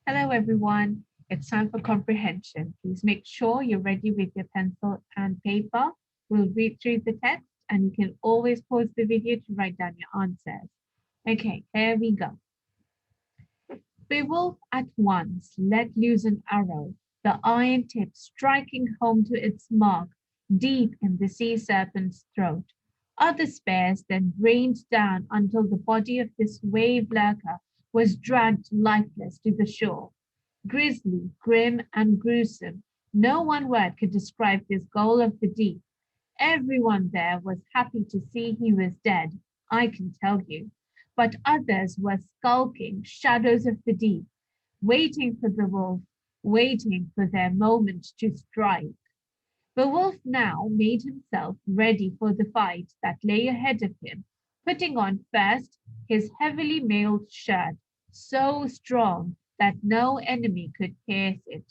Hello, everyone. It's time for comprehension. Please make sure you're ready with your pencil and paper. We'll read through the text and you can always pause the video to write down your answers. Okay, here we go. Beowulf at once let loose an arrow, the iron tip striking home to its mark deep in the sea serpent's throat. Other spears then rained down until the body of this wave lurker was dragged lifeless to the shore. Grisly, grim, and gruesome, no one word could describe this goal of the deep. Everyone there was happy to see he was dead, I can tell you. But others were skulking shadows of the deep, waiting for the wolf, waiting for their moment to strike. The wolf now made himself ready for the fight that lay ahead of him, putting on first his heavily mailed shirt, so strong that no enemy could pierce it.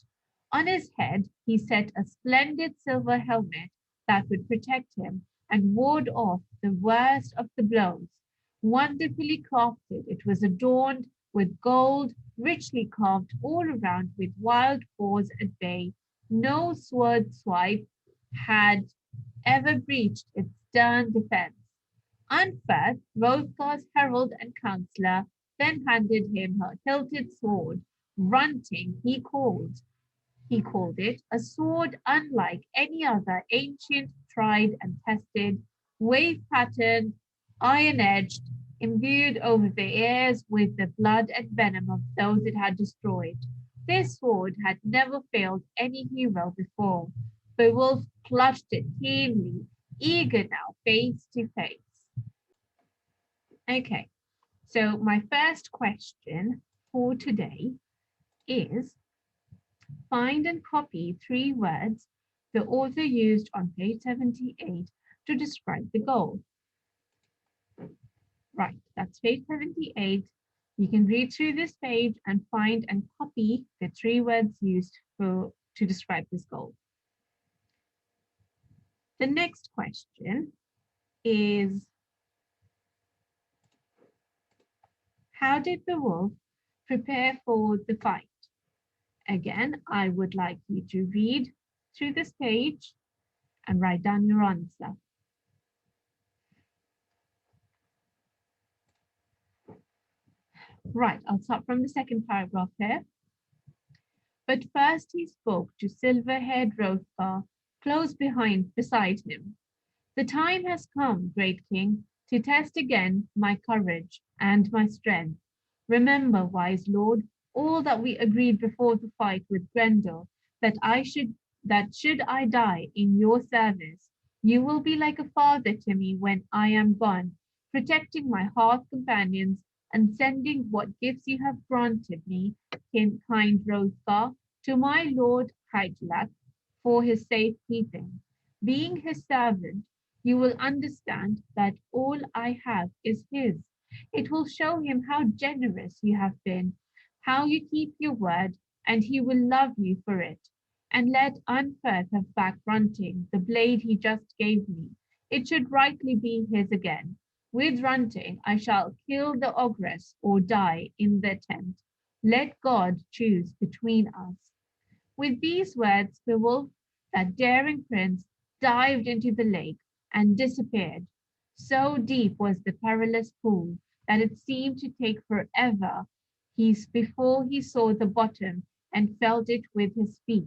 On his head he set a splendid silver helmet that would protect him and ward off the worst of the blows. Wonderfully crafted, it was adorned with gold, richly carved all around with wild boars at bay. No sword swipe had ever breached its stern defense. Unferth, Hrothgar's herald and counselor, then handed him her hilted sword. Runting, he called it, a sword unlike any other, ancient, tried and tested, wave patterned, iron edged, imbued over the ears with the blood and venom of those it had destroyed. This sword had never failed any hero before. Beowulf clutched it keenly, eager now face to face. Okay, so my first question for today is find and copy 3 words the author used on page 78 to describe the goal. Right, that's page 78. You can read through this page and find and copy the 3 words used to describe this goal. The next question is, how did the wolf prepare for the fight? Again, I would like you to read through this page and write down your answer. Right, I'll start from the second paragraph here. But first he spoke to silver-haired Hrothgar, close beside him. The time has come, great king, to test again my courage and my strength. Remember, wise lord, all that we agreed before the fight with Grendel, that should I die in your service, you will be like a father to me when I am gone, protecting my hearth companions and sending what gifts you have granted me, kind Hrothgar, to my lord Hygelac's for his safekeeping. Being his servant, you will understand that all I have is his. It will show him how generous you have been, how you keep your word, and he will love you for it. And let Unferth have back Runting, the blade he just gave me. It should rightly be his again. With Runting, I shall kill the ogress or die in the tent. Let God choose between us. With these words, the wolf, that daring prince, dived into the lake and disappeared. So deep was the perilous pool that it seemed to take forever before he saw the bottom and felt it with his feet.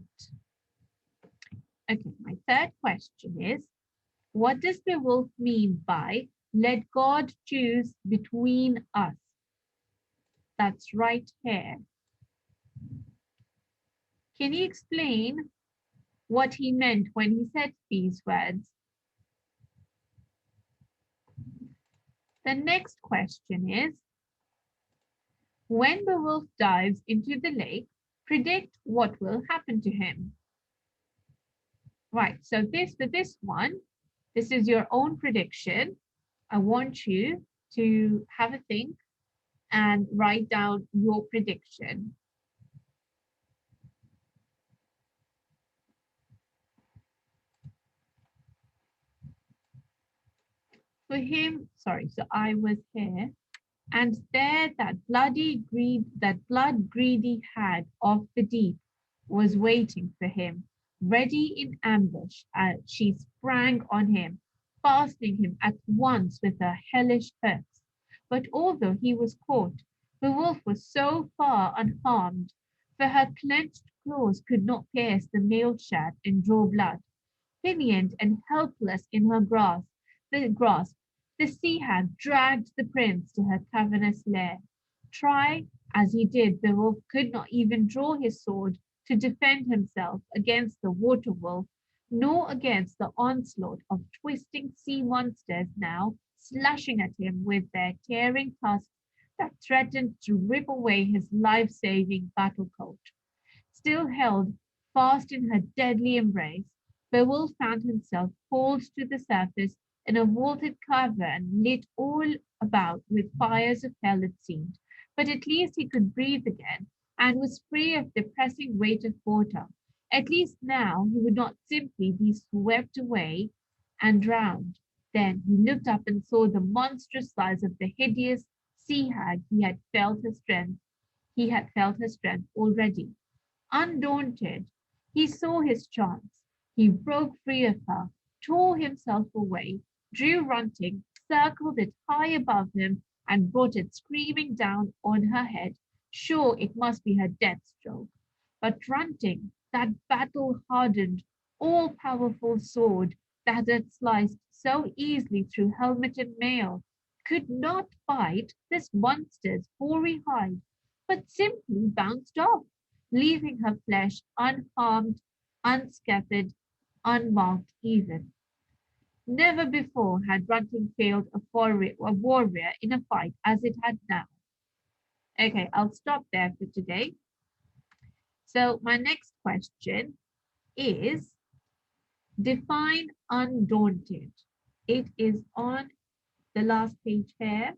Okay, my third question is, what does the wolf mean by let God choose between us? That's right here. Can you explain what he meant when he said these words? The next question is, when the wolf dives into the lake, predict what will happen to him. Right, so for this one, this is your own prediction. I want you to have a think and write down your prediction. For him, sorry, so I was here. And there that blood-greedy hag of the deep was waiting for him, ready in ambush. She sprang on him, fastening him at once with her hellish hooks. But although he was caught, the wolf was so far unharmed, for her clenched claws could not pierce the mailed shaft and draw blood. Pinioned and helpless in her grasp, the sea hag dragged the prince to her cavernous lair. Try as he did, the wolf could not even draw his sword to defend himself against the water wolf, nor against the onslaught of twisting sea monsters now slashing at him with their tearing tusks that threatened to rip away his life-saving battle coat. Still held fast in her deadly embrace, Beowulf found himself hauled to the surface in a vaulted cavern lit all about with fires of hell it seemed. But at least he could breathe again and was free of the pressing weight of water. At least now he would not simply be swept away and drowned. Then he looked up and saw the monstrous size of the hideous sea hag. He had felt her strength already. Undaunted, he saw his chance. He broke free of her, tore himself away, drew Runting, circled it high above him, and brought it screaming down on her head. Sure, it must be her death stroke. But Runting, that battle hardened, all powerful sword that had sliced so easily through helmet and mail, could not bite this monster's hoary hide, but simply bounced off, leaving her flesh unharmed, unscathed, unmarked even. Never before had Runting failed a warrior in a fight as it had now. Okay, I'll stop there for today. So my next question is define undaunted. It is on the last page here.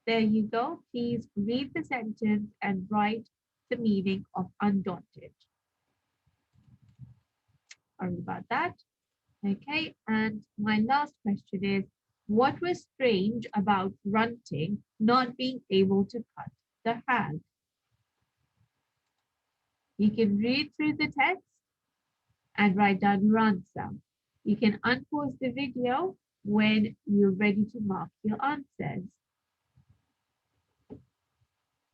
There you go. Please read the sentence and write the meaning of undaunted. Sorry about that. Okay, and my last question is, what was strange about Runting not being able to cut the hag? You can read through the text and write down your answer. You can unpause the video when you're ready to mark your answers.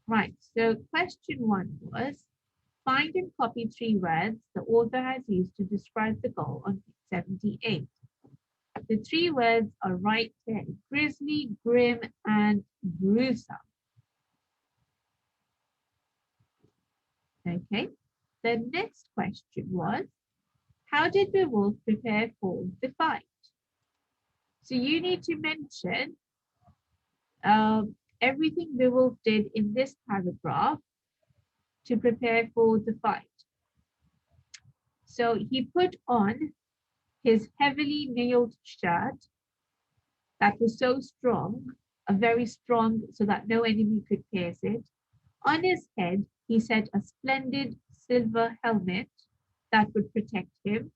Right, so question 1 was, find and copy 3 words the author has used to describe the goal on page 78. The 3 words are right there, grisly, grim, and gruesome. Okay, the next question was, how did the wolf prepare for the fight? So you need to mention everything the wolf did in this paragraph to prepare for the fight. So he put on his heavily nailed shirt that was so strong, very strong, so that no enemy could pierce it. On his head, he set a splendid silver helmet that would protect him.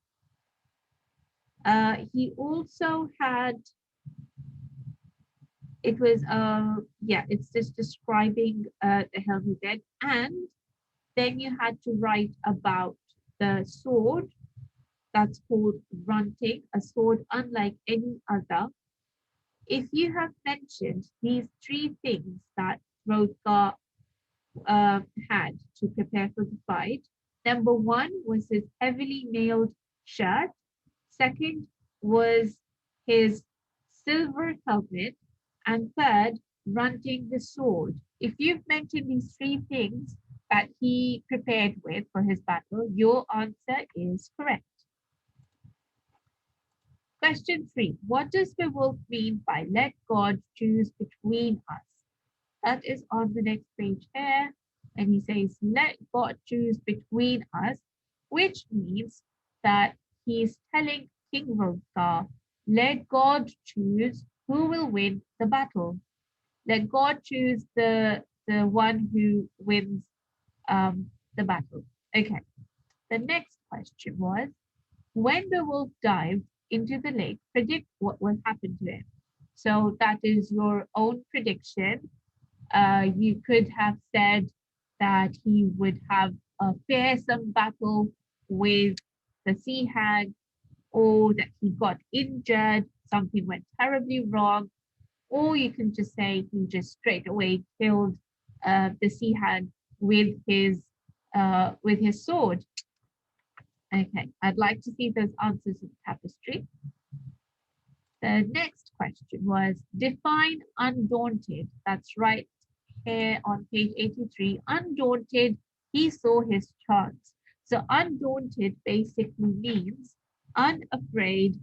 He also had, it was, it's just describing the helmet then. And then you had to write about the sword that's called Runting, a sword unlike any other. If you have mentioned these 3 things that Hrothgar had to prepare for the fight, number 1 was his heavily nailed shirt. Second was his silver helmet. And third, Runting the sword. If you've mentioned these 3 things that he prepared with for his battle, your answer is correct. Question 3. What does the wolf mean by let God choose between us? That is on the next page here. And he says, let God choose between us, which means that he's telling King Hrothgar, let God choose who will win the battle. Let God choose the one who wins the battle. Okay. The next question was, when the wolf dived into the lake, predict what will happen to him. So that is your own prediction. You could have said that he would have a fearsome battle with the sea hag, or that he got injured, something went terribly wrong, or you can just say he just straight away killed the sea hag with his sword. Okay, I'd like to see those answers in tapestry. The next question was define undaunted. That's right here on page 83. Undaunted, he saw his chance. So undaunted basically means unafraid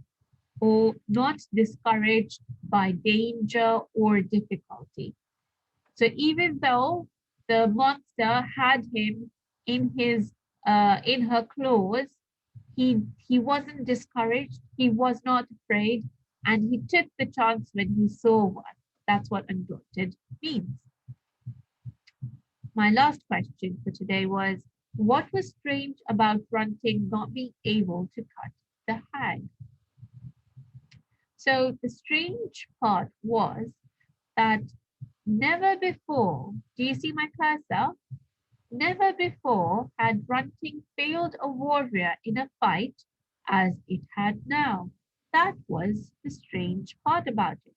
or not discouraged by danger or difficulty. So even though the monster had him in her claws, he wasn't discouraged. He was not afraid, and he took the chance when he saw one. That's what undaunted means. My last question for today was, what was strange about Grunting not being able to cut the hag? So the strange part was that never before, do you see my cursor? Never before had Grunting failed a warrior in a fight as it had now. That was the strange part about it,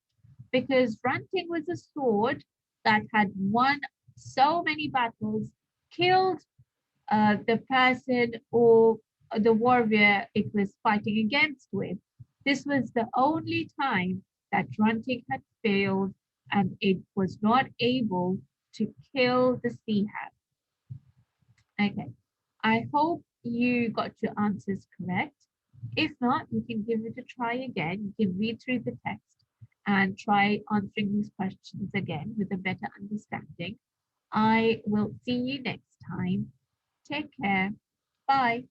because Grunting was a sword that had won so many battles, killed the person or the warrior it was fighting against with. This was the only time that Runting had failed and it was not able to kill the sea hag. Okay, I hope you got your answers correct. If not, you can give it a try again. You can read through the text and try answering these questions again with a better understanding. I will see you next time. Take care. Bye.